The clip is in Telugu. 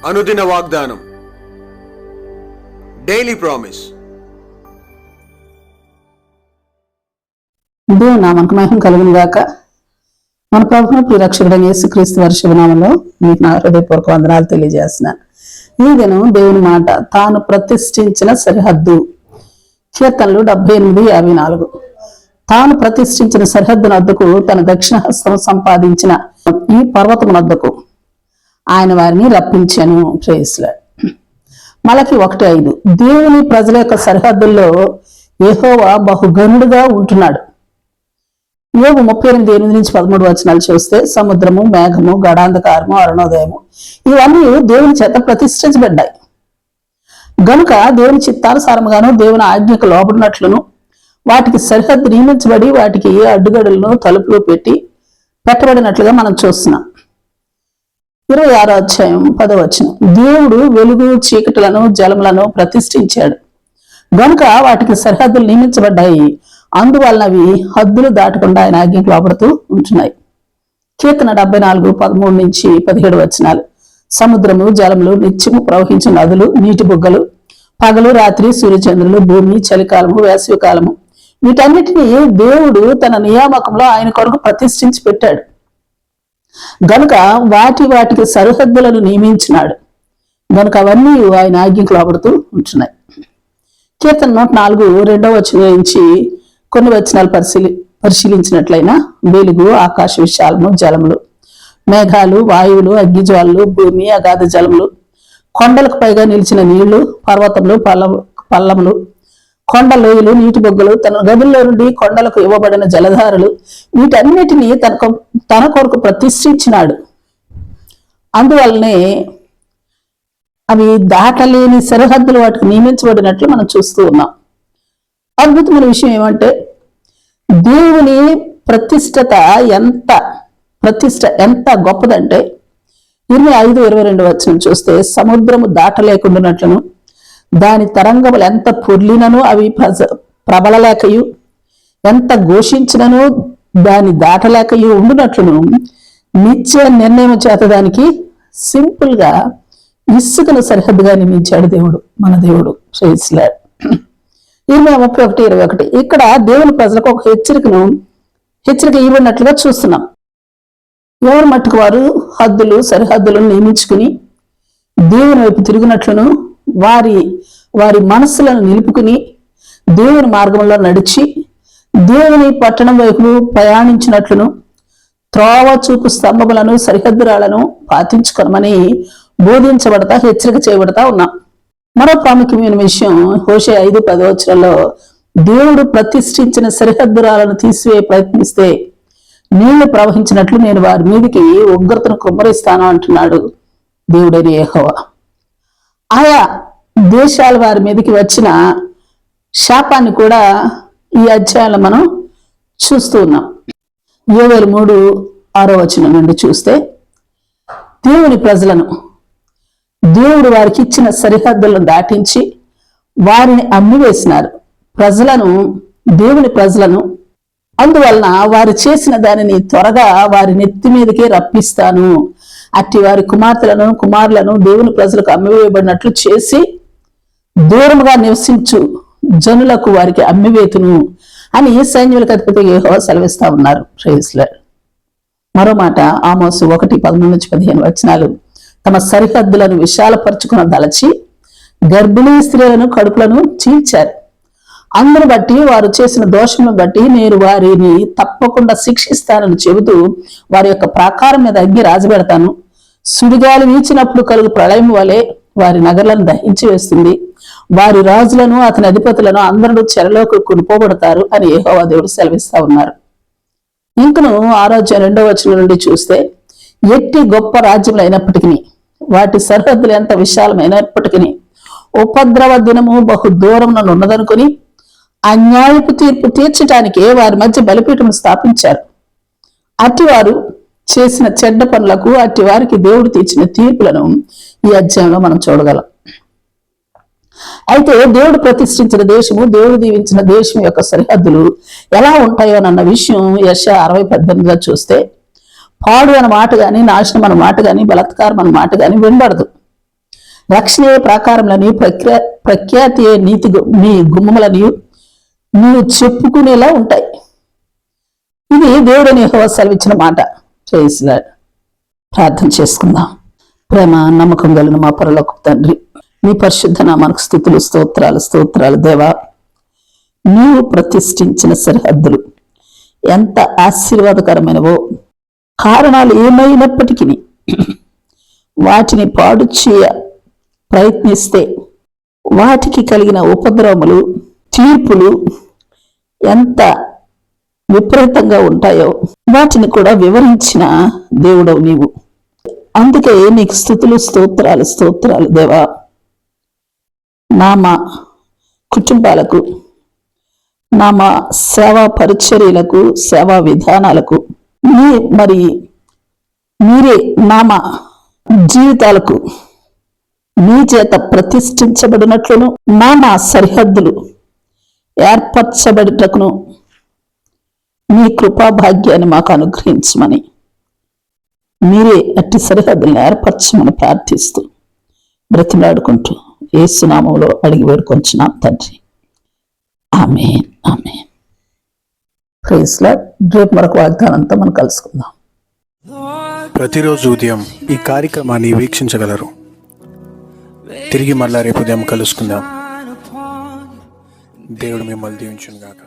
అనుదిన వాగ్దానం, డైలీ ప్రామిస్. దేవుని నామమునకు మహిమ కలుగును గాక. మన ప్రభువును ప్రియరక్షకుడైన యేసుక్రీస్తు వారి శుభనామములో మీకు నా హృదయపూర్వక వందనాలు తెలియజేస్తున్నాను. ఈ దినం దేవుని మాట, తాను ప్రతిష్ఠించిన సరిహద్దు. కీర్తనలు 78:54. తాను ప్రతిష్ఠించిన సరిహద్దు నద్దకు, తన దక్షిణ హస్తం సంపాదించిన ఈ పర్వతమునద్దకు ఆయన వారిని రప్పించాను. ప్రేయస్లాడ్. మలకి 1:5. దేవుని ప్రజల యొక్క సరిహద్దుల్లో యెహోవా బహుగనుడుగా ఉంటున్నాడు. యోబు 38:8-13 చూస్తే, సముద్రము, మేఘము, గడాంధకారము, అరుణోదయము ఇవన్నీ దేవుని చేత ప్రతిష్ఠించబడ్డాయి. గనుక దేవుని చిత్తానుసారముగాను దేవుని ఆజ్ఞకు లోబడినట్లును వాటికి సరిహద్దు నియమించబడి వాటికి అడ్డుగడులను తలుపులు పెట్టబడినట్లుగా మనం చూస్తున్నాం. 26వ అధ్యాయం 10వ. దేవుడు వెలుగు, చీకటులను, జలములను ప్రతిష్ఠించాడు గనుక వాటికి సరిహద్దులు నియమించబడ్డాయి. అందువలన అవి హద్దులు దాటకుండా ఆయన ఆజ్ఞకు లోబడుతూ ఉంటున్నాయి. కీర్తన 74:13-17. సముద్రము, జలములు, నిత్యము ప్రవహించిన నదులు, నీటి బుగ్గలు, పగలు, రాత్రి, సూర్యచంద్రులు, భూమి, చలికాలము, వేసవికాలము వీటన్నిటినీ దేవుడు తన నియామకంలో ఆయన కొరకు ప్రతిష్ఠించి పెట్టాడు గనుక వాటికి సరిహద్దులను నియమించినాడు. గనుక అవన్నీ ఆయన ఆజ్ఞకు లోబడుతూ ఉంటున్నాయి. కీర్తన 104:2 నుంచి కొన్ని వచనాలు పరిశీలించినట్లయినా, వెలుగు, ఆకాశ విశాలము, జలములు, మేఘాలు, వాయువులు, అగ్నిజ్వాలలు, భూమి, అగాధ జలములు, కొండలకు పైగా నిలిచిన నీళ్లు, పర్వతములు, పల్లములు, కొండ లోయలు, నీటి బొగ్గలు, తన గదుల్లో నుండి కొండలకు ఇవ్వబడిన జలధారలు వీటన్నిటినీ తన కొరకు ప్రతిష్ఠించినాడు. అందువల్లనే అవి దాటలేని సరిహద్దులు వాటికి నియమించబడినట్లు మనం చూస్తూ ఉన్నాం. అద్భుతమైన విషయం ఏమంటే, దేవుని ప్రతిష్ట ఎంత గొప్పదంటే, 25:22 చూస్తే, సముద్రము దాటలేకుండానట్లును దాని తరంగములు ఎంత పొర్లినను అవి ప్రబలలేకయు, ఎంత ఘోషించినను దాని దాటలేకయు ఉండునట్లును నిత్య నిర్ణయం చేత దానికి సింపుల్ గా ఇసుకను సరిహద్దుగా నియమించాడు దేవుడు, మన దేవుడు. 31:21. ఇక్కడ దేవుని ప్రజలకు ఒక హెచ్చరిక ఇవ్వనట్లుగా చూస్తున్నాం. ఎవరి మట్టుకు వారు సరిహద్దులను నియమించుకుని దేవుని వైపు తిరిగినట్లును, వారి మనస్సులను నిలుపుకుని దేవుని మార్గంలో నడిచి దేవుని పట్టణం వైపు ప్రయాణించినట్లును, త్రోవ చూపు స్తంభములను, సరిహద్దురాలను పాటించుకోమని హెచ్చరిక చేయబడతా ఉన్నాం. మరో ప్రాముఖ్యమైన విషయం, హోషేయ 5:10 దేవుడు ప్రతిష్ఠించిన సరిహద్దురాలను తీసివే ప్రయత్నిస్తే నీళ్లు ప్రవహించినట్లు నేను వారి మీదకి ఉగ్రతను కుమ్మరిస్తాను అంటున్నాడు దేవుడైన యెహోవా. ఆయా దేశాల వారి మీదకి వచ్చిన శాపాన్ని కూడా ఈ అధ్యాయంలో మనం చూస్తూ ఉన్నాం. యోవేలు 3:6 నుండి చూస్తే, దేవుని ప్రజలను దేవుడు వారికి ఇచ్చిన సరిహద్దులను దాటించి వారిని అమ్మివేసినారు. దేవుని ప్రజలను అందువలన వారు చేసిన దానిని త్వరగా వారి నెత్తి మీదకే రప్పిస్తాను. అట్టి వారి కుమారులను దేవుని ప్రజలకు అమ్మివేయబడినట్లు చేసి దూరముగా నివసించు జనులకు వారికి అమ్మివేతును అని సైన్యులకు అధిపతి యెహోవా సెలవిస్తా ఉన్నారు. ప్రైజ్లార్డ్. మరో మాట, ఆమోసు 1:13-15 తమ సరిహద్దులను విశాలపరుచుకున్న దలచి గర్భిణీ స్త్రీలను కడుపులను చీల్చారు. అందును బట్టి వారు చేసిన దోషమును బట్టి నేను వారిని తప్పకుండా శిక్షిస్తానని చెబుతూ వారి యొక్క ప్రాకారం మీద అగ్ని రాజబెడతాను. సుడిగాలి వీచినప్పుడు కలుగు ప్రళయం వలె వారి నగరాలను దహించి వేస్తుంది. వారి రాజులను, అతని అధిపతులను అందరూ చెరలోకి కొనుపోబడతారు అని యెహోవా దేవుడు సెలవిస్తా ఉన్నారు. ఇంకను 6:2 నుండి చూస్తే, ఎట్టి గొప్ప రాజ్యములు అయినప్పటికీ, వాటి సరిహద్దులు ఎంత విశాలమైనప్పటికీ, ఉపద్రవ దినము బహు దూరమున ఉన్నదనుకుని అన్యాయపు తీర్పు తీర్చటానికే వారి మధ్య బలిపీఠం స్థాపించారు. అట్టివారు చేసిన చెడ్డ పనులకు అట్టి వారికి దేవుడు తీర్చిన తీర్పులను ఈ అధ్యాయంలో మనం చూడగలం. అయితే దేవుడు ప్రతిష్ఠించిన దేశము, దేవుడు దీవించిన దేశం యొక్క సరిహద్దులు ఎలా ఉంటాయోనన్న విషయం యెషయా 60:18 చూస్తే, పాడు అన్న మాట గాని, నాశనం అన్న మాట గాని, బలాత్కారం అన్న మాట గాని వినబడదు. రక్షణే ప్రాకారములని ప్రఖ్యాతి నీతి నీ గుమ్మములని నీవు చెప్పుకునేలా ఉంటాయి. ఇది దేవుడని యెహోవా సెలవిచ్చిన మాట. Praise Lord. ప్రార్థన చేసుకుందాం. ప్రేమ నమ్మకం కలిగిన మా పరలోకపు తండ్రి, నీ పరిశుద్ధ నామానికి స్తుతులు, స్తోత్రాలు దేవా. నీవు ప్రతిష్ఠించిన సరిహద్దులు ఎంత ఆశీర్వాదకరమైనవో, కారణాలు ఏమైనప్పటికీ వాటిని పాడు చేయ ప్రయత్నిస్తే వాటికి కలిగిన ఉపద్రవములు, తీర్పులు ఎంత విపరీతంగా ఉంటాయో వాటిని కూడా వివరించిన దేవుడవు నీవు. అందుకే నీకు స్తుతులు, స్తోత్రాలు దేవా. మా కుటుంబాలకు, మా సేవా పరిచర్యలకు, సేవా విధానాలకు, మీరే మా జీవితాలకు నీ చేత ప్రతిష్ఠించబడినట్లును మా సరిహద్దులు ఏర్పరచబడిటకును నీ కృపాభాగ్యాన్ని మాకు అనుగ్రహించమని, మీరే అట్టి సరిహద్దులను ఏర్పరచమని ప్రార్థిస్తూ బ్రతిమలాడుకుంటూ యేసు నామములో అడిగి వేడుకొంచున్నాం తండ్రి. Amen, amen. Praise Lord. రేపు మరొక వాగ్దానంతో మనం కలుసుకుందాం. ప్రతిరోజు ఉదయం ఈ కార్యక్రమాన్ని వీక్షించగలరు. తిరిగి మళ్ళా రేపు ఉదయం కలుసుకుందాం. దేవుడు మిమ్మల్ని దీవించును గాక.